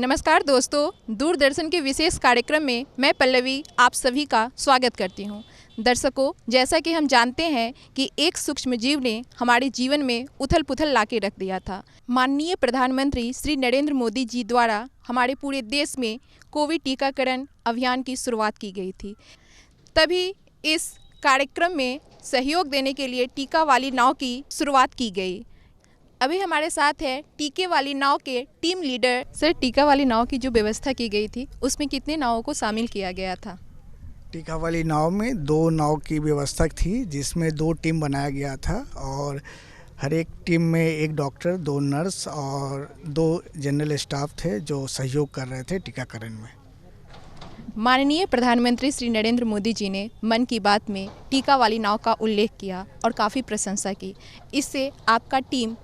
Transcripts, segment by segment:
नमस्कार दोस्तों, दूरदर्शन के विशेष कार्यक्रम में मैं पल्लवी आप सभी का स्वागत करती हूं। दर्शकों, जैसा कि हम जानते हैं कि एक सूक्ष्म जीव ने हमारे जीवन में उथल पुथल ला के रख दिया था। माननीय प्रधानमंत्री श्री नरेंद्र मोदी जी द्वारा हमारे पूरे देश में कोविड टीकाकरण अभियान की शुरुआत की गई थी। तभी इस कार्यक्रम में सहयोग देने के लिए टीका वाली नाव की शुरुआत की गई। अभी हमारे साथ है टीके वाली नाव के टीम लीडर। सर, टीका वाली नाव की जो व्यवस्था की गई थी उसमें कितने नावों को शामिल किया गया था? टीका वाली नाव में 2 नाव की व्यवस्था थी, जिसमें 2 टीम बनाया गया था और हर एक टीम में एक डॉक्टर, 2 नर्स और 2 जनरल स्टाफ थे जो सहयोग कर रहे थे टीकाकरण में। माननीय प्रधानमंत्री श्री नरेंद्र मोदी जी ने मन की बात में टीका वाली नाव का उल्लेख किया और काफ़ी प्रशंसा की। इससे आपका टीम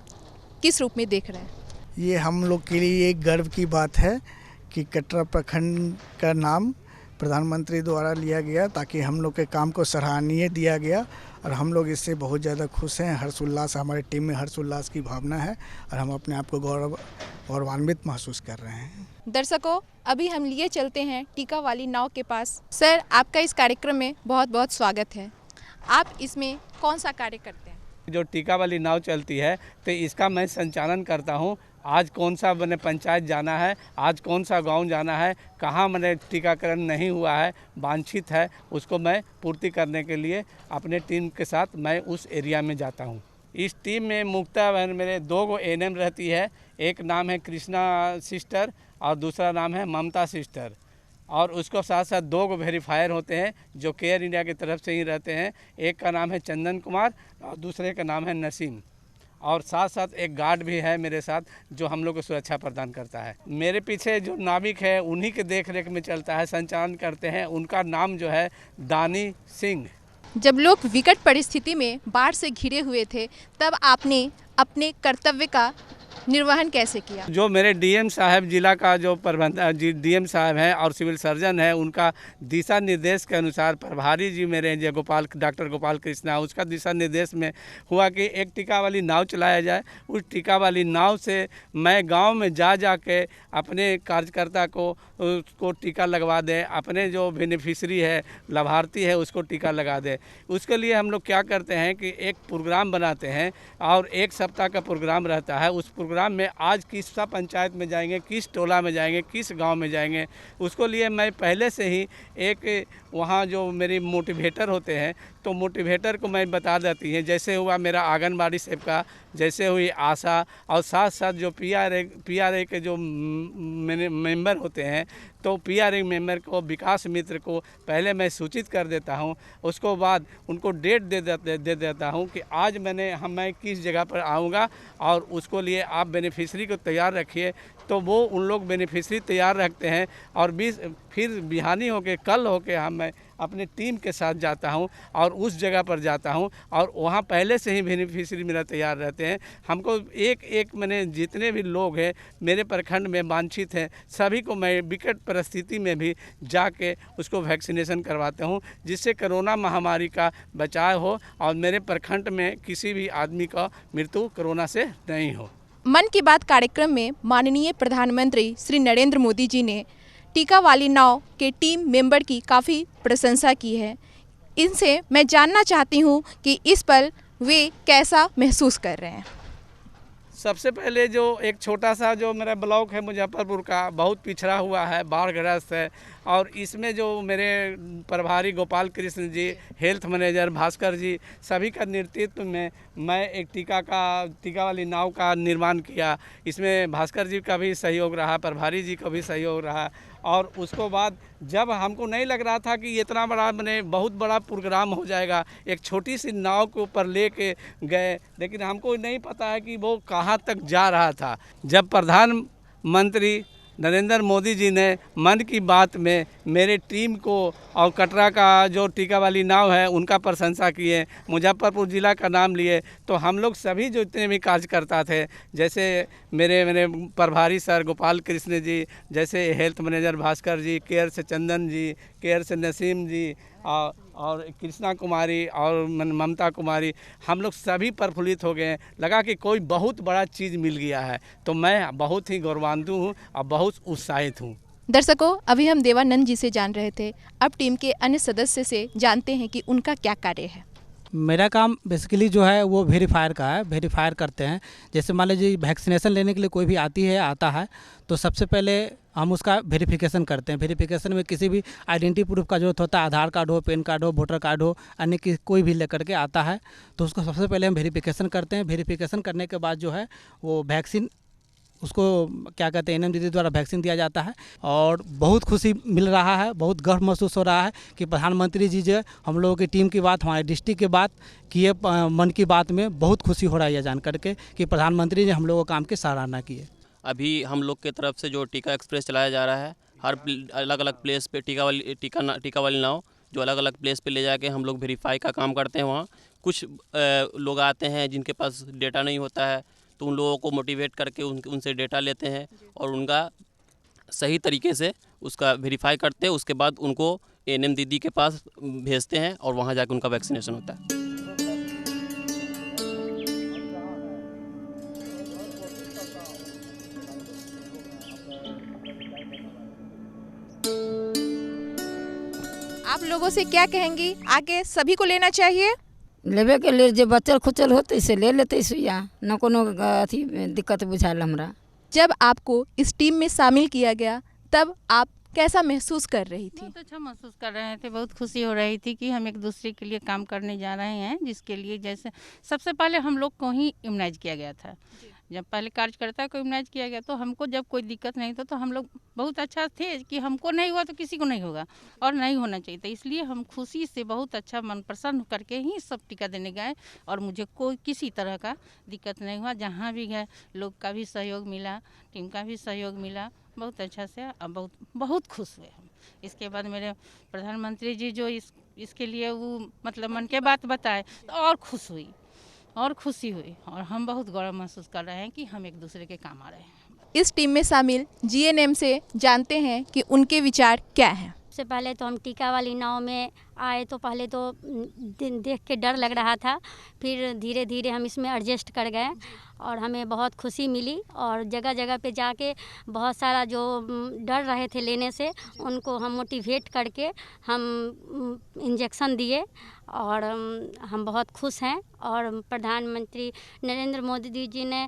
किस रूप में देख रहे हैं? ये हम लोग के लिए एक गर्व की बात है कि कटरा प्रखंड का नाम प्रधानमंत्री द्वारा लिया गया, ताकि हम लोग के काम को सराहनीय दिया गया और हम लोग इससे बहुत ज़्यादा खुश हैं। हर्षोल्लास, हमारे टीम में हर्षोल्लास की भावना है और हम अपने आप को गौरवान्वित महसूस कर रहे हैं। दर्शकों, अभी हम लिए चलते हैं टीका वाली नाव के पास। सर, आपका इस कार्यक्रम में बहुत बहुत स्वागत है। आप इसमें कौन सा कार्य करते हैं? जो टीका वाली नाव चलती है तो इसका मैं संचालन करता हूँ। आज कौन सा मैंने पंचायत जाना है, आज कौन सा गांव जाना है, कहाँ मैंने टीकाकरण नहीं हुआ है, वांछित है, उसको मैं पूर्ति करने के लिए अपने टीम के साथ मैं उस एरिया में जाता हूँ। इस टीम में मुख्यतः मेरे 2 एएनएम रहती है। एक नाम है कृष्णा सिस्टर और दूसरा नाम है ममता सिस्टर, और उसको साथ साथ 2 वेरीफायर होते हैं जो केयर इंडिया की तरफ से ही रहते हैं। एक का नाम है चंदन कुमार और दूसरे का नाम है नसीम, और साथ साथ एक गार्ड भी है मेरे साथ जो हम लोग को सुरक्षा प्रदान करता है। मेरे पीछे जो नाविक है उन्हीं के देख रेख में चलता है, संचालन करते हैं। उनका नाम जो है दानी सिंह। जब लोग विकट परिस्थिति में बाढ़ से घिरे हुए थे तब आपने अपने कर्तव्य का निर्वहन कैसे किया? जो मेरे डीएम साहब, जिला का जो डीएम साहब हैं और सिविल सर्जन है, उनका दिशा निर्देश के अनुसार प्रभारी जी मेरे जो डॉक्टर गोपाल कृष्णा, उसका दिशा निर्देश में हुआ कि एक टीका वाली नाव चलाया जाए। उस टीका वाली नाव से मैं गांव में जा के अपने कार्यकर्ता को उसको टीका लगवा दें, अपने जो बेनिफिशरी है, लाभार्थी है, उसको टीका लगा दें। उसके लिए हम लोग क्या करते हैं कि एक प्रोग्राम बनाते हैं और 1 सप्ताह का प्रोग्राम रहता है। उस प्रोग्राम में आज किस पंचायत में जाएंगे, किस टोला में जाएंगे, किस गांव में जाएंगे, उसको लिए मैं पहले से ही एक वहाँ जो मेरी मोटिवेटर होते हैं तो मोटिवेटर को मैं बता देती है। जैसे हुआ मेरा आंगनबाड़ी सेविका, जैसे हुई आशा, और साथ साथ जो पीआरए के जो मेंबर होते हैं तो पीआरए मेंबर को, विकास मित्र को पहले मैं सूचित कर देता हूं। उसको बाद उनको डेट दे देता हूं कि आज मैं किस जगह पर आऊँगा और उसको लिए आप बेनिफिशरी को तैयार रखिए। तो वो उन लोग बेनिफिशरी तैयार रखते हैं और फिर बिहानी होके कल होके मैं अपने टीम के साथ जाता हूं और उस जगह पर जाता हूं और वहां पहले से ही बेनिफिशरी मेरा तैयार रहते हैं। हमको एक मैंने जितने भी लोग हैं मेरे प्रखंड में वांछित हैं, सभी को मैं विकट परिस्थिति में भी जाके उसको वैक्सीनेशन करवाता हूं, जिससे कोरोना महामारी का बचाव हो और मेरे प्रखंड में किसी भी आदमी का मृत्यु कोरोना से नहीं हो। मन की बात कार्यक्रम में माननीय प्रधानमंत्री श्री नरेंद्र मोदी जी ने टीका वाली नाव के टीम मेंबर की काफ़ी प्रशंसा की है। इनसे मैं जानना चाहती हूँ कि इस पर वे कैसा महसूस कर रहे हैं। सबसे पहले जो एक छोटा सा जो मेरा ब्लॉक है मुजफ्फरपुर का, बहुत पिछड़ा हुआ है, बाढ़ग्रस्त है, और इसमें जो मेरे प्रभारी गोपाल कृष्ण जी, हेल्थ मैनेजर भास्कर जी, सभी का नेतृत्व में मैं एक टीका वाली नाव का निर्माण किया। इसमें भास्कर जी का भी सहयोग रहा, प्रभारी जी का भी सहयोग रहा, और उसको बाद जब हमको नहीं लग रहा था कि इतना बड़ा बहुत बड़ा प्रोग्राम हो जाएगा, एक छोटी सी नाव के ऊपर लेके गए, लेकिन हमको नहीं पता है कि वो कहाँ तक जा रहा था। जब प्रधानमंत्री नरेंद्र मोदी जी ने मन की बात में मेरे टीम को और कटरा का जो टीका वाली नाव है उनका प्रशंसा किए, मुजफ्फरपुर ज़िला का नाम लिए। तो हम लोग सभी जो जितने भी कार्यकर्ता थे, जैसे मेरे प्रभारी सर गोपाल कृष्ण जी, जैसे हेल्थ मैनेजर भास्कर जी, केयर से चंदन जी, केयर से नसीम जी और कृष्णा कुमारी और ममता कुमारी, हम लोग सभी प्रफुल्लित हो गए। लगा कि कोई बहुत बड़ा चीज़ मिल गया है। तो मैं बहुत ही गौरवान्वित हूँ और बहुत उत्साहित हूँ। दर्शकों, अभी हम देवानंद जी से जान रहे थे, अब टीम के अन्य सदस्य से जानते हैं कि उनका क्या कार्य है। मेरा काम बेसिकली जो है वो वेरीफायर का है। वेरीफायर करते हैं, जैसे मान लीजिए वैक्सीनेशन लेने के लिए कोई भी आता है तो सबसे पहले हम उसका वेरिफिकेशन करते हैं। वेरिफिकेशन में किसी भी आइडेंटिटी प्रूफ का जरूरत होता है, आधार कार्ड हो, पैन कार्ड हो, वोटर कार्ड हो, अन्य कोई भी लेकर के आता है तो उसको सबसे पहले हम वेरिफिकेशन करते हैं। वेरिफिकेशन करने के बाद जो है वो वैक्सीन, उसको क्या कहते हैं, एनएम दीदी द्वारा वैक्सीन दिया जाता है। और बहुत खुशी मिल रहा है, बहुत गर्व महसूस हो रहा है कि प्रधानमंत्री जी जो हम लोगों की टीम की बात, हमारे डिस्ट्रिक्ट की बात किए मन की बात में, बहुत खुशी हो रहा है यह जान करके कि प्रधानमंत्री ने हम लोगों के काम की सराहना की है। अभी हम लोग की तरफ से जो टीका एक्सप्रेस चलाया जा रहा है, हर अलग अलग प्लेस पे टीका वाली नाव जो अलग अलग प्लेस पे ले जाके हम लोग वेरीफाई का काम करते हैं। वहाँ कुछ लोग आते हैं जिनके पास डेटा नहीं होता है, तो उन लोगों को मोटिवेट करके उनसे डेटा लेते हैं और उनका सही तरीके से उसका वेरीफाई करते हैं। उसके बाद उनको एएनएम दीदी के पास भेजते हैं और वहाँ जाके उनका वैक्सीनेशन होता है। आप लोगों से क्या कहेंगी, आगे सभी को लेना चाहिए? लेबे के लिए जो बच्चल खुचल होते से ले लेते सुइया, न कोनो अथी दिक्कत बुझाल हमरा। जब आपको इस टीम में शामिल किया गया तब आप कैसा महसूस कर रही थी? बहुत अच्छा महसूस कर रहे थे, बहुत खुशी हो रही थी कि हम एक दूसरे के लिए काम करने जा रहे हैं, जिसके लिए जैसे सबसे पहले हम लोग को ही इम्यूनाइज किया गया था। जब पहले कार्यकर्ता को इम्यूनाइज किया गया तो हमको जब कोई दिक्कत नहीं था तो हम लोग बहुत अच्छा थे कि हमको नहीं हुआ तो किसी को नहीं होगा और नहीं होना चाहिए था। इसलिए हम खुशी से बहुत अच्छा मन प्रसन्न करके ही सब टीका देने गए और मुझे कोई किसी तरह का दिक्कत नहीं हुआ। जहाँ भी गए लोग का भी सहयोग मिला, टीम का भी सहयोग मिला, बहुत अच्छा से। अब बहुत खुश हुए हम। इसके बाद मेरे प्रधानमंत्री जी जो इसके लिए वो मतलब मन के बात बताए तो और खुश हुई और खुशी हुई और हम बहुत गौरव महसूस कर रहे हैं कि हम एक दूसरे के काम आ रहे हैं। इस टीम में शामिल जीएनएम से जानते हैं कि उनके विचार क्या हैं। सबसे पहले तो हम टीका वाली नाव में आए तो पहले तो देख के डर लग रहा था, फिर धीरे धीरे हम इसमें एडजस्ट कर गए और हमें बहुत खुशी मिली। और जगह जगह पे जाके बहुत सारा जो डर रहे थे लेने से उनको हम मोटिवेट करके हम इंजेक्शन दिए और हम बहुत खुश हैं। और प्रधानमंत्री नरेंद्र मोदी जी ने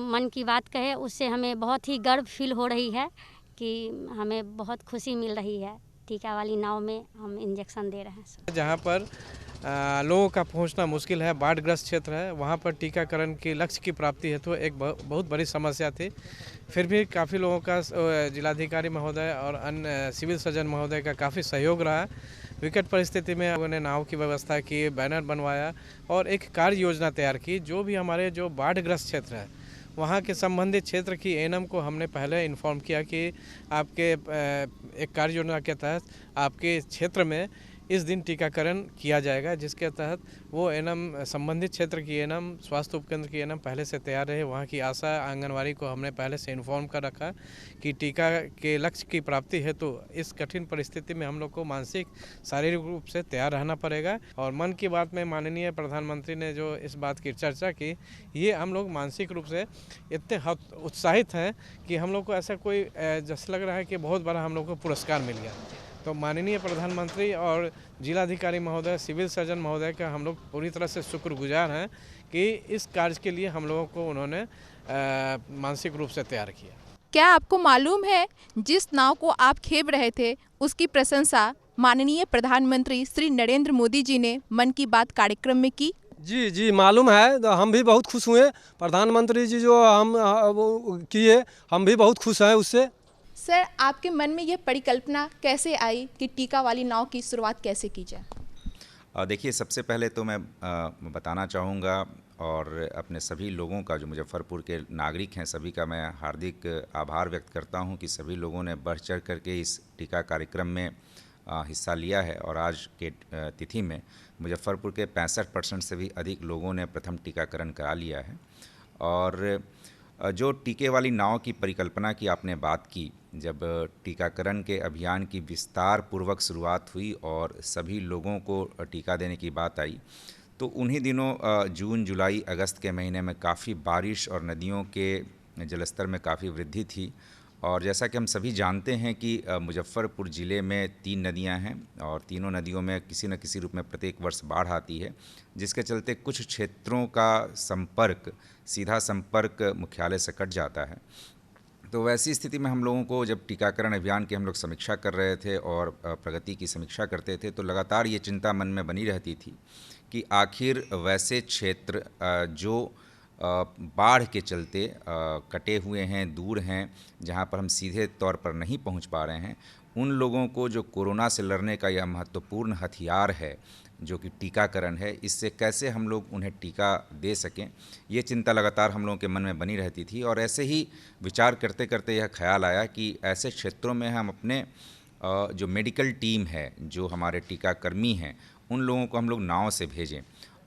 मन की बात कहे, उससे हमें बहुत ही गर्व फील हो रही है कि हमें बहुत खुशी मिल रही है। टीका वाली नाव में हम इंजेक्शन दे रहे हैं। जहाँ पर लोगों का पहुँचना मुश्किल है, बाढ़ग्रस्त क्षेत्र है, वहाँ पर टीकाकरण के लक्ष्य की प्राप्ति हेतु तो एक बहुत बड़ी समस्या थी। फिर भी काफ़ी लोगों का, जिलाधिकारी महोदय और अन्य सिविल सर्जन महोदय का काफ़ी सहयोग रहा। विकट परिस्थिति में उन्होंने नाव की व्यवस्था की, बैनर बनवाया और एक कार्य योजना तैयार की। जो भी हमारे जो बाढ़ग्रस्त क्षेत्र है वहाँ के संबंधित क्षेत्र की एएनएम को हमने पहले इन्फॉर्म किया कि आपके एक कार्य योजना के तहत आपके क्षेत्र में इस दिन टीकाकरण किया जाएगा, जिसके तहत वो एएनएम संबंधित क्षेत्र की एएनएम, स्वास्थ्य उपकेंद्र की एएनएम पहले से तैयार रहे। वहाँ की आशा आंगनवाड़ी को हमने पहले से इन्फॉर्म कर रखा कि टीका के लक्ष्य की प्राप्ति हेतु तो इस कठिन परिस्थिति में हम लोग को मानसिक शारीरिक रूप से तैयार रहना पड़ेगा। और मन की बात में माननीय प्रधानमंत्री ने जो इस बात की चर्चा की, ये हम लोग मानसिक रूप से इतने उत्साहित हैं कि हम लोग को ऐसा कोई जैसे लग रहा है कि बहुत बड़ा हम लोग को पुरस्कार मिल गया। तो माननीय प्रधानमंत्री और जिलाधिकारी महोदय, सिविल सर्जन महोदय का हम लोग पूरी तरह से शुक्रगुजार हैं कि इस कार्य के लिए हम लोगों को उन्होंने मानसिक रूप से तैयार किया। क्या आपको मालूम है जिस नाव को आप खेप रहे थे उसकी प्रशंसा माननीय प्रधानमंत्री श्री नरेंद्र मोदी जी ने मन की बात कार्यक्रम में की? जी मालूम है। तो हम भी बहुत खुश हुए। प्रधानमंत्री जी जो हम किए, हम भी बहुत खुश हैं उससे। सर, आपके मन में यह परिकल्पना कैसे आई कि टीका वाली नाव की शुरुआत कैसे की जाए? देखिए, सबसे पहले तो मैं बताना चाहूँगा और अपने सभी लोगों का, जो मुजफ्फरपुर के नागरिक हैं, सभी का मैं हार्दिक आभार व्यक्त करता हूं कि सभी लोगों ने बढ़ चढ़ करके इस टीका कार्यक्रम में हिस्सा लिया है। और आज के तिथि में मुजफ्फरपुर के 65% से भी अधिक लोगों ने प्रथम टीकाकरण करा लिया है। और जो टीके वाली नाव की परिकल्पना की आपने बात की, जब टीकाकरण के अभियान की विस्तार पूर्वक शुरुआत हुई और सभी लोगों को टीका देने की बात आई, तो उन्हीं दिनों जून, जुलाई, अगस्त के महीने में काफ़ी बारिश और नदियों के जलस्तर में काफ़ी वृद्धि थी। और जैसा कि हम सभी जानते हैं कि मुजफ्फरपुर ज़िले में 3 नदियां हैं और तीनों नदियों में किसी न किसी रूप में प्रत्येक वर्ष बाढ़ आती है, जिसके चलते कुछ क्षेत्रों का सीधा संपर्क मुख्यालय से कट जाता है। तो वैसी स्थिति में हम लोगों को जब टीकाकरण अभियान की हम लोग समीक्षा कर रहे थे और प्रगति की समीक्षा करते थे, तो लगातार ये चिंता मन में बनी रहती थी कि आखिर वैसे क्षेत्र जो बाढ़ के चलते कटे हुए हैं, दूर हैं, जहां पर हम सीधे तौर पर नहीं पहुंच पा रहे हैं, उन लोगों को जो कोरोना से लड़ने का यह महत्वपूर्ण हथियार है जो कि टीकाकरण है, इससे कैसे हम लोग उन्हें टीका दे सकें, ये चिंता लगातार हम लोगों के मन में बनी रहती थी। और ऐसे ही विचार करते करते यह ख्याल आया कि ऐसे क्षेत्रों में हम अपने जो मेडिकल टीम है, जो हमारे टीकाकर्मी हैं, उन लोगों को हम लोग नाव से भेजें।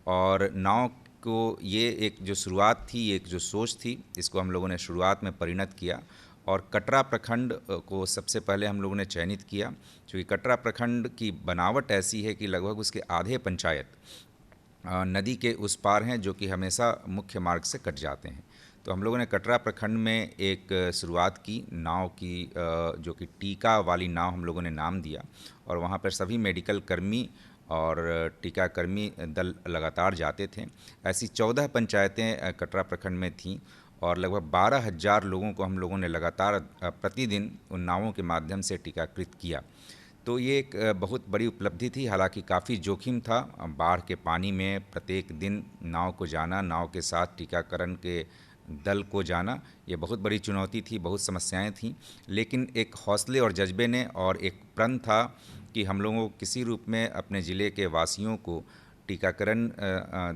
और नाव को ये एक जो शुरुआत थी, एक जो सोच थी, इसको हम लोगों ने शुरुआत में परिणत किया और कटरा प्रखंड को सबसे पहले हम लोगों ने चयनित किया, क्योंकि कटरा प्रखंड की बनावट ऐसी है कि लगभग उसके आधे पंचायत नदी के उस पार हैं, जो कि हमेशा मुख्य मार्ग से कट जाते हैं। तो हम लोगों ने कटरा प्रखंड में एक शुरुआत की नाव की, जो कि टीका वाली नाव हम लोगों ने नाम दिया। और वहाँ पर सभी मेडिकल कर्मी और टीकाकर्मी दल लगातार जाते थे। ऐसी 14 पंचायतें कटरा प्रखंड में थीं और लगभग 12,000 लोगों को हम लोगों ने लगातार प्रतिदिन उन नावों के माध्यम से टीकाकृत किया। तो ये एक बहुत बड़ी उपलब्धि थी। हालांकि काफ़ी जोखिम था, बाढ़ के पानी में प्रत्येक दिन नाव को जाना, नाव के साथ टीकाकरण के दल को जाना, ये बहुत बड़ी चुनौती थी, बहुत समस्याएं थीं। लेकिन एक हौसले और जज्बे ने और एक प्रण था कि हम लोगों को किसी रूप में अपने ज़िले के वासियों को टीकाकरण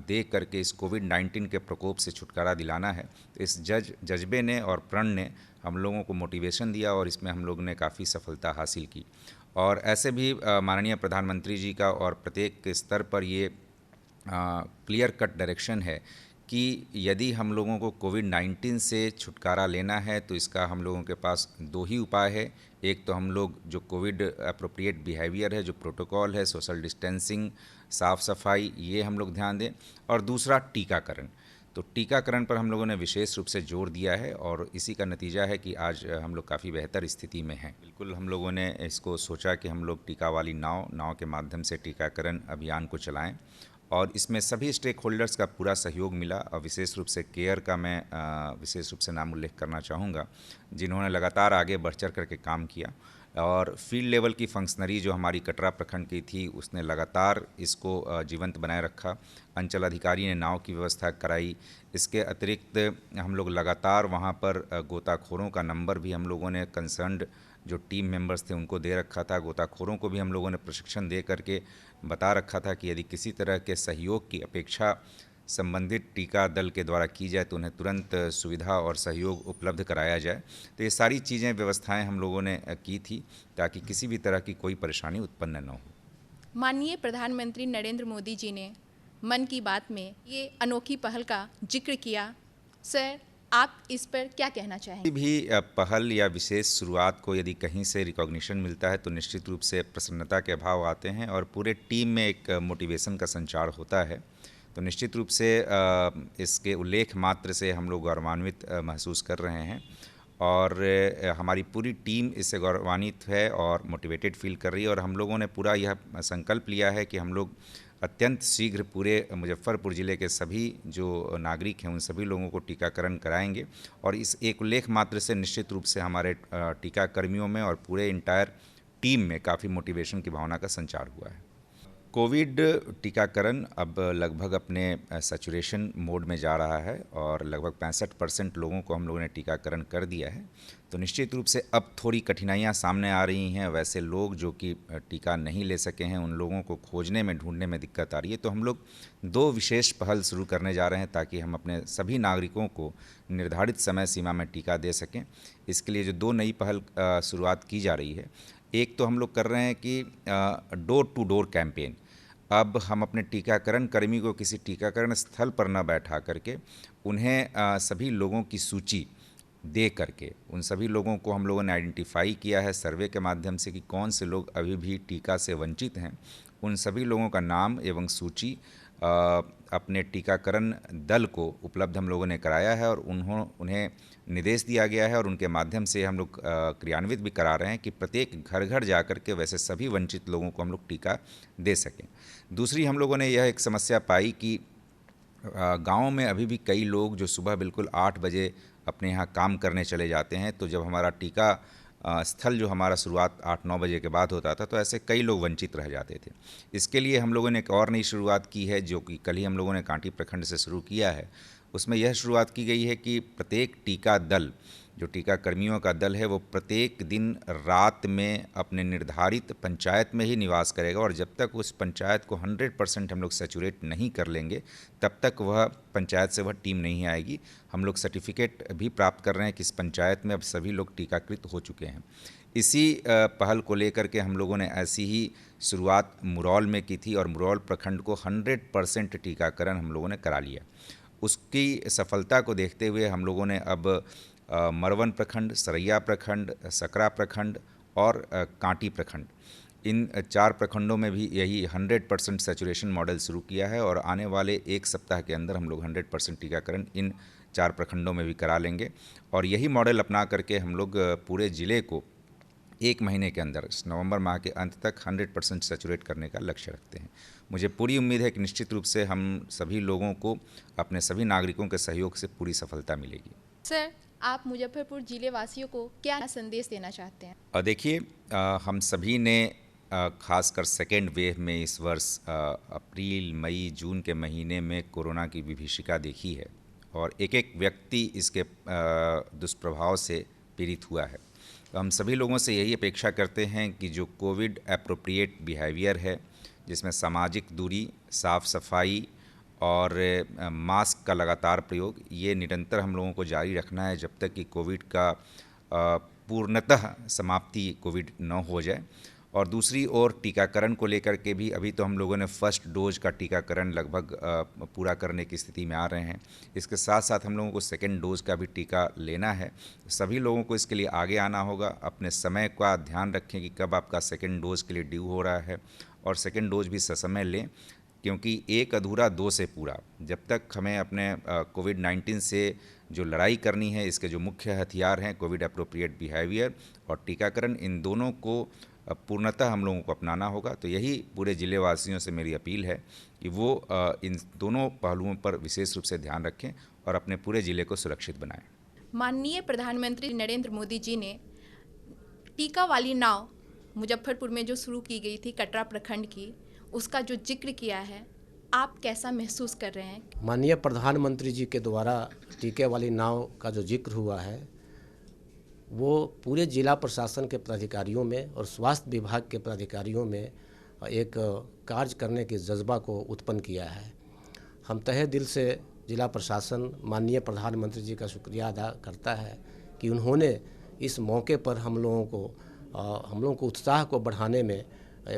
दे करके इस कोविड-19 के प्रकोप से छुटकारा दिलाना है। तो इस जज्बे ने और प्रण ने हम लोगों को मोटिवेशन दिया और इसमें हम लोगों ने काफ़ी सफलता हासिल की। और ऐसे भी माननीय प्रधानमंत्री जी का और प्रत्येक स्तर पर ये क्लियर कट डायरेक्शन है कि यदि हम लोगों को कोविड-19 से छुटकारा लेना है तो इसका हम लोगों के पास 2 ही उपाय है। एक तो हम लोग जो कोविड अप्रोप्रिएट बिहेवियर है, जो प्रोटोकॉल है, सोशल डिस्टेंसिंग, साफ़ सफाई, ये हम लोग ध्यान दें, और दूसरा टीकाकरण। तो टीकाकरण पर हम लोगों ने विशेष रूप से जोर दिया है और इसी का नतीजा है कि आज हम लोग काफ़ी बेहतर स्थिति में हैं। बिल्कुल हम लोगों ने इसको सोचा कि हम लोग टीका वाली नाव के माध्यम से टीकाकरण अभियान को चलाएं और इसमें सभी स्टेक होल्डर्स का पूरा सहयोग मिला। और विशेष रूप से केयर का मैं विशेष रूप से नाम उल्लेख करना चाहूँगा, जिन्होंने लगातार आगे बढ़ चढ़ करके काम किया। और फील्ड लेवल की फंक्शनरी जो हमारी कटरा प्रखंड की थी, उसने लगातार इसको जीवंत बनाए रखा। अंचल अधिकारी ने नाव की व्यवस्था कराई। इसके अतिरिक्त हम लोग लगातार वहाँ पर गोताखोरों का नंबर भी हम लोगों ने कंसर्न्ड जो टीम मेंबर्स थे उनको दे रखा था। गोताखोरों को भी हम लोगों ने प्रशिक्षण दे करके बता रखा था कि यदि किसी तरह के सहयोग की अपेक्षा संबंधित टीका दल के द्वारा की जाए तो उन्हें तुरंत सुविधा और सहयोग उपलब्ध कराया जाए। तो ये सारी चीज़ें, व्यवस्थाएं हम लोगों ने की थी ताकि किसी भी तरह की कोई परेशानी उत्पन्न न हो। माननीय प्रधानमंत्री नरेंद्र मोदी जी ने मन की बात में ये अनोखी पहल का जिक्र किया। सर, आप इस पर क्या कहना चाहेंगे? किसी भी पहल या विशेष शुरुआत को यदि कहीं से रिकॉग्निशन मिलता है तो निश्चित रूप से प्रसन्नता के भाव आते हैं और पूरे टीम में एक मोटिवेशन का संचार होता है। तो निश्चित रूप से इसके उल्लेख मात्र से हम लोग गौरवान्वित महसूस कर रहे हैं और हमारी पूरी टीम इससे गौरवान्वित है और मोटिवेटेड फील कर रही है। और हम लोगों ने पूरा यह संकल्प लिया है कि हम लोग अत्यंत शीघ्र पूरे मुजफ्फरपुर ज़िले के सभी जो नागरिक हैं उन सभी लोगों को टीकाकरण कराएंगे। और इस एक उल्लेख मात्र से निश्चित रूप से हमारे टीकाकर्मियों में और पूरे इंटायर टीम में काफ़ी मोटिवेशन की भावना का संचार हुआ है। कोविड टीकाकरण अब लगभग अपने सैचुरेशन मोड में जा रहा है और लगभग 65% लोगों को हम लोगों ने टीकाकरण कर दिया है। तो निश्चित रूप से अब थोड़ी कठिनाइयां सामने आ रही हैं। वैसे लोग जो कि टीका नहीं ले सके हैं, उन लोगों को खोजने में, ढूंढने में दिक्कत आ रही है। तो हम लोग 2 विशेष पहल शुरू करने जा रहे हैं ताकि हम अपने सभी नागरिकों को निर्धारित समय सीमा में टीका दे सकें। इसके लिए जो 2 नई पहल शुरुआत की जा रही है, एक तो हम लोग कर रहे हैं कि डोर टू डोर कैंपेन। अब हम अपने टीकाकरण कर्मी को किसी टीकाकरण स्थल पर न बैठा करके उन्हें सभी लोगों की सूची दे करके, उन सभी लोगों को हम लोगों ने आइडेंटिफाई किया है सर्वे के माध्यम से कि कौन से लोग अभी भी टीका से वंचित हैं। उन सभी लोगों का नाम एवं सूची अपने टीकाकरण दल को उपलब्ध हम लोगों ने कराया है और उन्हें निर्देश दिया गया है और उनके माध्यम से हम लोग क्रियान्वित भी करा रहे हैं कि प्रत्येक घर घर जा कर के वैसे सभी वंचित लोगों को हम लोग टीका दे सकें। दूसरी हम लोगों ने यह एक समस्या पाई कि गाँव में अभी भी कई लोग जो सुबह बिल्कुल 8 बजे अपने यहाँ काम करने चले जाते हैं, तो जब हमारा टीका स्थल जो हमारा शुरुआत 8-9 बजे के बाद होता था, तो ऐसे कई लोग वंचित रह जाते थे। इसके लिए हम लोगों ने एक और नई शुरुआत की है, जो कि कल ही हम लोगों ने कांटी प्रखंड से शुरू किया है। उसमें यह शुरुआत की गई है कि प्रत्येक टीका दल, जो टीका कर्मियों का दल है, वो प्रत्येक दिन रात में अपने निर्धारित पंचायत में ही निवास करेगा और जब तक उस पंचायत को 100% हम लोग सैचुरेट नहीं कर लेंगे, तब तक वह पंचायत से वह टीम नहीं आएगी। हम लोग सर्टिफिकेट भी प्राप्त कर रहे हैं कि इस पंचायत में अब सभी लोग टीकाकृत हो चुके हैं। इसी पहल को लेकर के हम लोगों ने ऐसी ही शुरुआत मुरौल में की थी और मुरौल प्रखंड को 100% टीकाकरण हम लोगों ने करा लिया। उसकी सफलता को देखते हुए हम लोगों ने अब मरवन प्रखंड, सरैया प्रखंड, सकरा प्रखंड और कांटी प्रखंड, इन 4 प्रखंडों में भी यही 100% सैचुरेशन मॉडल शुरू किया है और आने वाले 1 सप्ताह के अंदर हम लोग 100% टीकाकरण इन 4 प्रखंडों में भी करा लेंगे। और यही मॉडल अपना करके हम लोग पूरे ज़िले को 1 महीने के अंदर, नवंबर माह के अंत तक 100% सैचुरेट करने का लक्ष्य रखते हैं। मुझे पूरी उम्मीद है कि निश्चित रूप से हम सभी लोगों को, अपने सभी नागरिकों के सहयोग से पूरी सफलता मिलेगी। सर, आप मुजफ्फरपुर जिले वासियों को क्या संदेश देना चाहते हैं? देखिए, हम सभी ने खासकर सेकेंड वेव में इस वर्ष अप्रैल, मई, जून के महीने में कोरोना की विभीषिका देखी है और एक व्यक्ति इसके दुष्प्रभाव से पीड़ित हुआ है। तो हम सभी लोगों से यही अपेक्षा करते हैं कि जो कोविड एप्रोप्रिएट बिहेवियर है, जिसमें सामाजिक दूरी, साफ सफाई और मास्क का लगातार प्रयोग, ये निरंतर हम लोगों को जारी रखना है जब तक कि कोविड का पूर्णतः समाप्ति कोविड न हो जाए। और दूसरी ओर टीकाकरण को लेकर के भी अभी तो हम लोगों ने फर्स्ट डोज का टीकाकरण लगभग पूरा करने की स्थिति में आ रहे हैं। इसके साथ साथ हम लोगों को सेकेंड डोज का भी टीका लेना है। सभी लोगों को इसके लिए आगे आना होगा। अपने समय का ध्यान रखें कि कब आपका सेकेंड डोज के लिए ड्यू हो रहा है और सेकेंड डोज भी ससमय लें, क्योंकि 1 अधूरा 2 से पूरा। जब तक हमें अपने कोविड-19 से जो लड़ाई करनी है, इसके जो मुख्य हथियार हैं कोविड एप्रोप्रिएट बिहेवियर और टीकाकरण, इन दोनों को पूर्णतः हम लोगों को अपनाना होगा। तो यही पूरे ज़िले वासियों से मेरी अपील है कि वो इन दोनों पहलुओं पर विशेष रूप से ध्यान रखें और अपने पूरे ज़िले को सुरक्षित बनाएं। माननीय प्रधानमंत्री नरेंद्र मोदी जी ने टीका वाली नाव मुजफ्फरपुर में जो शुरू की गई थी कटरा प्रखंड की, उसका जो जिक्र किया है, आप कैसा महसूस कर रहे हैं? माननीय प्रधानमंत्री जी के द्वारा टीके वाली नाव का जो जिक्र हुआ है, वो पूरे जिला प्रशासन के पदाधिकारियों में और स्वास्थ्य विभाग के पदाधिकारियों में एक कार्य करने के जज्बा को उत्पन्न किया है। हम तहे दिल से जिला प्रशासन, माननीय प्रधानमंत्री जी का शुक्रिया अदा करता है कि उन्होंने इस मौके पर हम लोगों को उत्साह को बढ़ाने में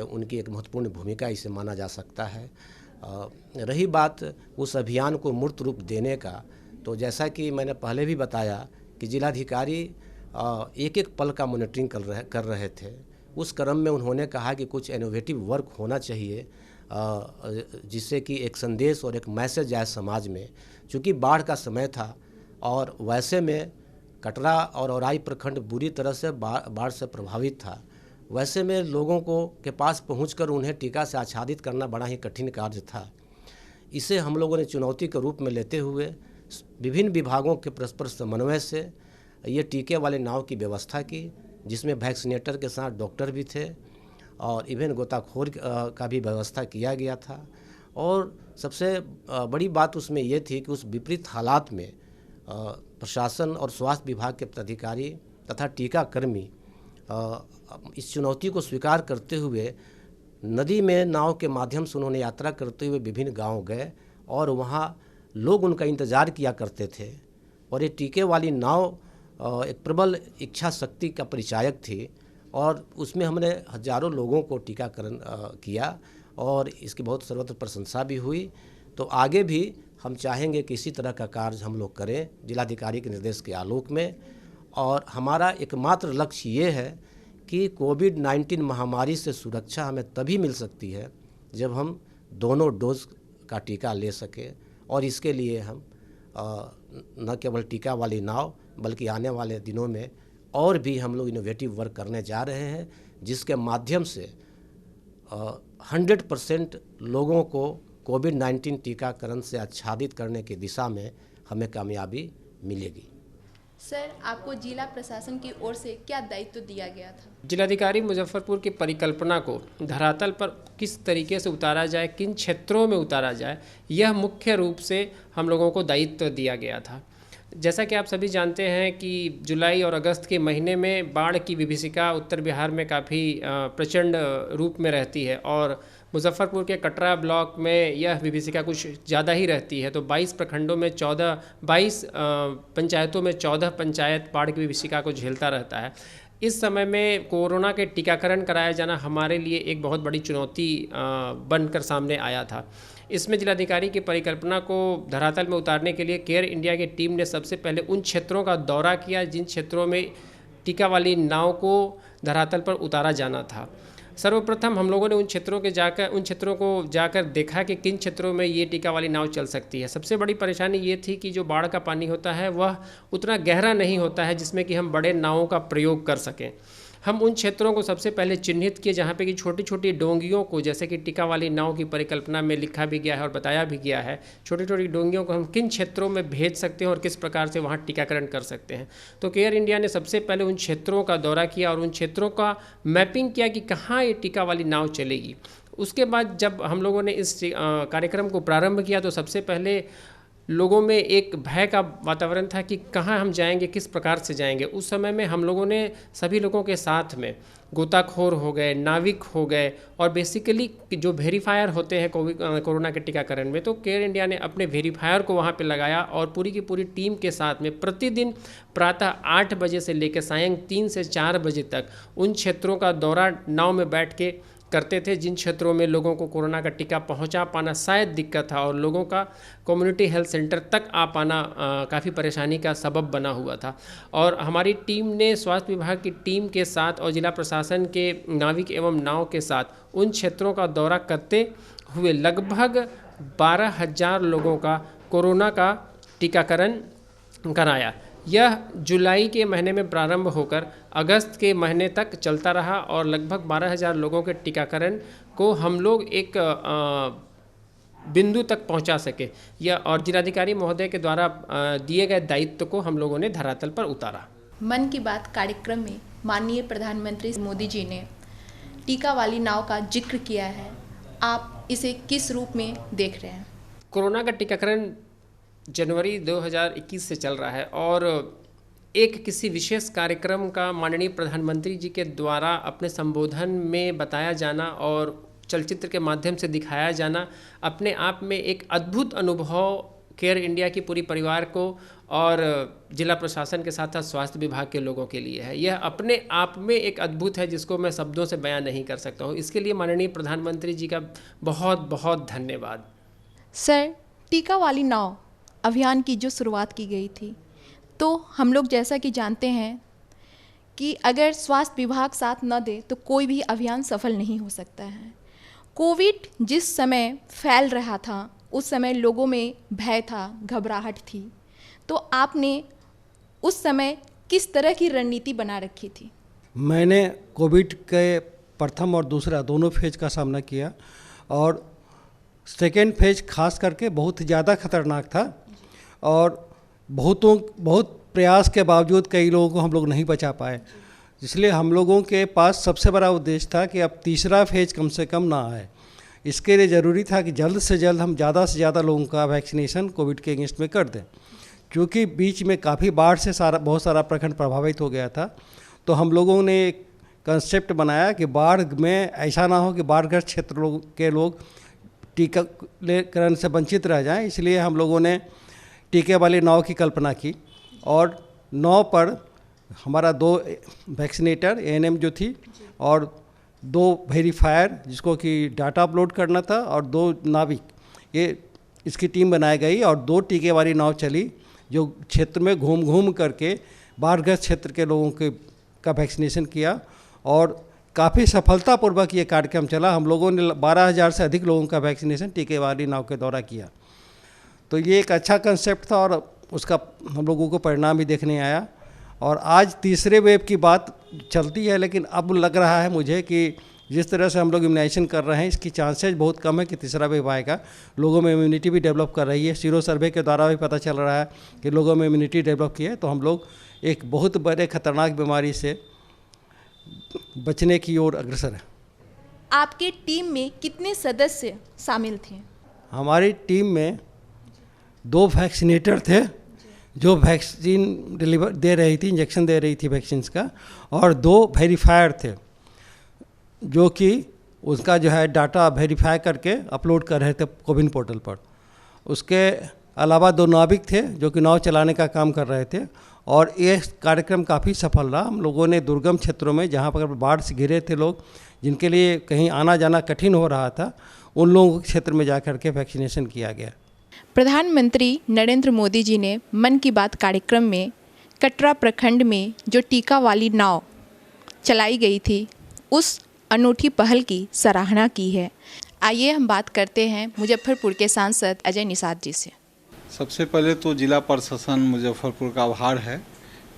उनकी एक महत्वपूर्ण भूमिका इसे माना जा सकता है। रही बात उस अभियान को मूर्त रूप देने का, तो जैसा कि मैंने पहले भी बताया कि जिलाधिकारी एक पल का मॉनिटरिंग कर रहे थे। उस क्रम में उन्होंने कहा कि कुछ इनोवेटिव वर्क होना चाहिए जिससे कि एक संदेश और एक मैसेज आए समाज में। चूँकि बाढ़ का समय था और वैसे में कटरा और औराई प्रखंड बुरी तरह से बाढ़ से प्रभावित था, वैसे में लोगों को के पास पहुंचकर उन्हें टीका से आच्छादित करना बड़ा ही कठिन कार्य था। इसे हम लोगों ने चुनौती के रूप में लेते हुए विभिन्न विभागों के परस्पर समन्वय से ये टीके वाले नाव की व्यवस्था की, जिसमें वैक्सीनेटर के साथ डॉक्टर भी थे और इवन गोताखोर का भी व्यवस्था किया गया था। और सबसे बड़ी बात उसमें ये थी कि उस विपरीत हालात में प्रशासन और स्वास्थ्य विभाग के पदाधिकारी तथा टीकाकर्मी इस चुनौती को स्वीकार करते हुए नदी में नाव के माध्यम से उन्होंने यात्रा करते हुए विभिन्न गांव गए और वहां लोग उनका इंतज़ार किया करते थे। और ये टीके वाली नाव एक प्रबल इच्छा शक्ति का परिचायक थी और उसमें हमने हजारों लोगों को टीकाकरण किया और इसकी बहुत सर्वत्र प्रशंसा भी हुई। तो आगे भी हम चाहेंगे कि इसी तरह का कार्य हम लोग करें जिलाधिकारी के निर्देश के आलोक में। और हमारा एकमात्र लक्ष्य ये है कि कोविड-19 महामारी से सुरक्षा हमें तभी मिल सकती है जब हम दोनों डोज का टीका ले सकें। और इसके लिए हम न केवल टीका वाली नाव बल्कि आने वाले दिनों में और भी हम लोग इनोवेटिव वर्क करने जा रहे हैं, जिसके माध्यम से 100% लोगों को कोविड-19 टीकाकरण से आच्छादित करने की दिशा में हमें कामयाबी मिलेगी। सर, आपको जिला प्रशासन की ओर से क्या दायित्व दिया गया था? जिलाधिकारी मुजफ्फरपुर की परिकल्पना को धरातल पर किस तरीके से उतारा जाए, किन क्षेत्रों में उतारा जाए, यह मुख्य रूप से हम लोगों को दायित्व दिया गया था। जैसा कि आप सभी जानते हैं कि जुलाई और अगस्त के महीने में बाढ़ की विभीषिका उत्तर बिहार में काफ़ी प्रचंड रूप में रहती है और मुजफ्फरपुर के कटरा ब्लॉक में यह विभीषिका कुछ ज़्यादा ही रहती है। तो 22 प्रखंडों में 22 पंचायतों में 14 पंचायत बाढ़ की विभीषिका को झेलता रहता है। इस समय में कोरोना के टीकाकरण कराया जाना हमारे लिए एक बहुत बड़ी चुनौती बनकर सामने आया था। इसमें जिलाधिकारी की परिकल्पना को धरातल में उतारने के लिए केयर इंडिया की टीम ने सबसे पहले उन क्षेत्रों का दौरा किया जिन क्षेत्रों में टीका वाली नाव को धरातल पर उतारा जाना था। सर्वप्रथम हम लोगों ने उन क्षेत्रों को जाकर देखा कि किन क्षेत्रों में ये टीका वाली नाव चल सकती है। सबसे बड़ी परेशानी ये थी कि जो बाढ़ का पानी होता है वह उतना गहरा नहीं होता है जिसमें कि हम बड़े नावों का प्रयोग कर सकें। हम उन क्षेत्रों को सबसे पहले चिन्हित किए जहाँ पे कि छोटी छोटी डोंगियों को, जैसे कि टीका वाली नाव की परिकल्पना में लिखा भी गया है और बताया भी गया है, छोटी छोटी डोंगियों को हम किन क्षेत्रों में भेज सकते हैं और किस प्रकार से वहाँ टीकाकरण कर सकते हैं। तो केयर इंडिया ने सबसे पहले उन क्षेत्रों का दौरा किया और उन क्षेत्रों का मैपिंग किया कि कहाँ ये टीका वाली नाव चलेगी। उसके बाद जब हम लोगों ने इस कार्यक्रम को प्रारंभ किया तो सबसे पहले लोगों में एक भय का वातावरण था कि कहाँ हम जाएंगे, किस प्रकार से जाएंगे। उस समय में हम लोगों ने सभी लोगों के साथ में गोताखोर हो गए, नाविक हो गए और बेसिकली जो वेरीफायर होते हैं कोरोना के टीकाकरण में, तो केयर इंडिया ने अपने वेरीफायर को वहाँ पे लगाया और पूरी की पूरी टीम के साथ में प्रतिदिन प्रातः 8 बजे से लेकर सायं 3 से 4 बजे तक उन क्षेत्रों का दौरा नाव में बैठ के करते थे जिन क्षेत्रों में लोगों को कोरोना का टीका पहुंचा पाना शायद दिक्कत था और लोगों का कम्युनिटी हेल्थ सेंटर तक आ पाना काफ़ी परेशानी का सबब बना हुआ था। और हमारी टीम ने स्वास्थ्य विभाग की टीम के साथ और जिला प्रशासन के नाविक एवं नाव के साथ उन क्षेत्रों का दौरा करते हुए लगभग 12,000 लोगों का कोरोना का टीकाकरण कराया। यह जुलाई के महीने में प्रारंभ होकर अगस्त के महीने तक चलता रहा और लगभग 12,000 लोगों के टीकाकरण को हम लोग एक बिंदु तक पहुंचा सके। यह और जिलाधिकारी महोदय के द्वारा दिए गए दायित्व को हम लोगों ने धरातल पर उतारा। मन की बात कार्यक्रम में माननीय प्रधानमंत्री मोदी जी ने टीका वाली नाव का जिक्र किया है, आप इसे किस रूप में देख रहे हैं? कोरोना का टीकाकरण जनवरी 2021 से चल रहा है और एक किसी विशेष कार्यक्रम का माननीय प्रधानमंत्री जी के द्वारा अपने संबोधन में बताया जाना और चलचित्र के माध्यम से दिखाया जाना अपने आप में एक अद्भुत अनुभव केयर इंडिया की पूरी परिवार को और जिला प्रशासन के साथ साथ स्वास्थ्य विभाग के लोगों के लिए है। यह अपने आप में एक अद्भुत है जिसको मैं शब्दों से बयान नहीं कर सकता हूँ। इसके लिए माननीय प्रधानमंत्री जी का बहुत बहुत धन्यवाद। सर, टीका वाली नाव अभियान की जो शुरुआत की गई थी, तो हम लोग जैसा कि जानते हैं कि अगर स्वास्थ्य विभाग साथ न दे तो कोई भी अभियान सफल नहीं हो सकता है। कोविड जिस समय फैल रहा था उस समय लोगों में भय था, घबराहट थी, तो आपने उस समय किस तरह की रणनीति बना रखी थी? मैंने कोविड के प्रथम और दूसरा दोनों फेज का सामना किया और सेकेंड फेज खास करके बहुत ज़्यादा खतरनाक था और बहुत प्रयास के बावजूद कई लोगों को हम लोग नहीं बचा पाए। इसलिए हम लोगों के पास सबसे बड़ा उद्देश्य था कि अब तीसरा फेज कम से कम ना आए। इसके लिए ज़रूरी था कि जल्द से जल्द हम ज़्यादा से ज़्यादा लोगों का वैक्सीनेशन कोविड के अगेंस्ट में कर दें। क्योंकि बीच में काफ़ी बाढ़ से बहुत सारा प्रखंड प्रभावित हो गया था, तो हम लोगों ने एक कंसेप्ट बनाया कि बाढ़ में ऐसा ना हो कि बाढ़ग्रस्त क्षेत्र के लोग टीकाकरण से वंचित रह जाएं। इसलिए हम लोगों ने टीके वाली नाव की कल्पना की और नाव पर हमारा 2 वैक्सीनेटर ANM जो थी और 2 वेरीफायर जिसको कि डाटा अपलोड करना था और 2 नाविक, ये इसकी टीम बनाई गई और 2 टीके वाली नाव चली जो क्षेत्र में घूम करके बाढ़ग्रस्त क्षेत्र के लोगों का वैक्सीनेशन किया और काफ़ी सफलतापूर्वक ये कार्यक्रम चला। हम लोगों ने 12,000 से अधिक लोगों का वैक्सीनेशन टीके वाली नाव के द्वारा किया। तो ये एक अच्छा कंसेप्ट था और उसका हम लोगों को परिणाम भी देखने आया। और आज तीसरे वेव की बात चलती है, लेकिन अब लग रहा है मुझे कि जिस तरह से हम लोग इम्यूनाइजेशन कर रहे हैं इसकी चांसेज बहुत कम है कि तीसरा वेव आएगा। लोगों में इम्यूनिटी भी डेवलप कर रही है। सीरो सर्वे के द्वारा भी पता चल रहा है कि लोगों में इम्यूनिटी डेवलप की है। तो हम लोग एक बहुत बड़े खतरनाक बीमारी से बचने की ओर अग्रसर है। आपके टीम में कितने सदस्य शामिल थे? हमारी टीम में 2 वैक्सीनेटर थे जो वैक्सीन डिलीवर दे रही थी, इंजेक्शन दे रही थी वैक्सीन्स का, और 2 वेरीफायर थे जो कि उसका जो है डाटा वेरीफाई करके अपलोड कर रहे थे कोविन पोर्टल पर। उसके अलावा 2 नाविक थे जो कि नाव चलाने का काम कर रहे थे और ये कार्यक्रम काफ़ी सफल रहा। हम लोगों ने दुर्गम क्षेत्रों में जहाँ पर बाढ़ से घिरे थे लोग, जिनके लिए कहीं आना जाना कठिन हो रहा था, उन लोगों के क्षेत्र में जा कर के वैक्सीनेशन किया गया। प्रधानमंत्री नरेंद्र मोदी जी ने मन की बात कार्यक्रम में कटरा प्रखंड में जो टीका वाली नाव चलाई गई थी उस अनूठी पहल की सराहना की है। आइए हम बात करते हैं मुजफ्फरपुर के सांसद अजय निषाद जी से। सबसे पहले तो जिला प्रशासन मुजफ्फरपुर का आभार है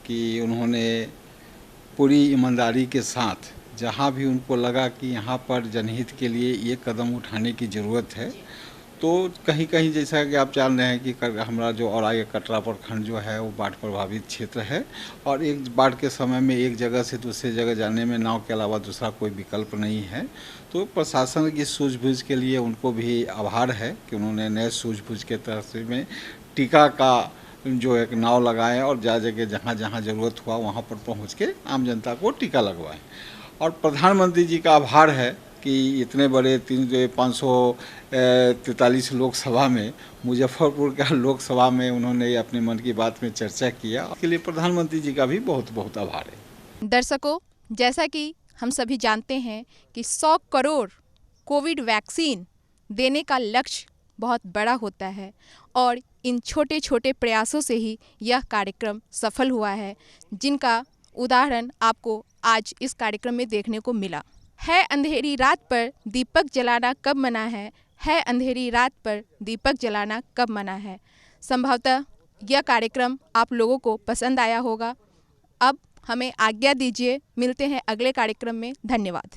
कि उन्होंने पूरी ईमानदारी के साथ जहां भी उनको लगा कि यहां पर जनहित के लिए ये कदम उठाने की ज़रूरत है, तो कहीं कहीं जैसा कि आप जान रहे हैं कि हमारा जो औराई कटरा प्रखंड जो है वो बाढ़ प्रभावित क्षेत्र है और एक बाढ़ के समय में एक जगह से दूसरी जगह जाने में नाव के अलावा दूसरा कोई विकल्प नहीं है। तो प्रशासन की सूझबूझ के लिए उनको भी आभार है कि उन्होंने नए सूझबूझ के तरफ से में टीका का जो एक नाव लगाएं और जगह जहाँ जहाँ ज़रूरत हुआ वहाँ पर पहुँच के आम जनता को टीका लगवाएं। और प्रधानमंत्री जी का आभार है कि इतने बड़े 543 लोकसभा में मुजफ्फरपुर का लोकसभा में उन्होंने अपने मन की बात में चर्चा किया। इसके लिए प्रधानमंत्री जी का भी बहुत बहुत आभार है। दर्शकों, जैसा कि हम सभी जानते हैं कि 100 करोड़ कोविड वैक्सीन देने का लक्ष्य बहुत बड़ा होता है और इन छोटे छोटे प्रयासों से ही यह कार्यक्रम सफल हुआ है, जिनका उदाहरण आपको आज इस कार्यक्रम में देखने को मिला। है अंधेरी रात पर दीपक जलाना कब मना है अंधेरी रात पर दीपक जलाना कब मना है। संभवतः यह कार्यक्रम आप लोगों को पसंद आया होगा। अब हमें आज्ञा दीजिए, मिलते हैं अगले कार्यक्रम में। धन्यवाद।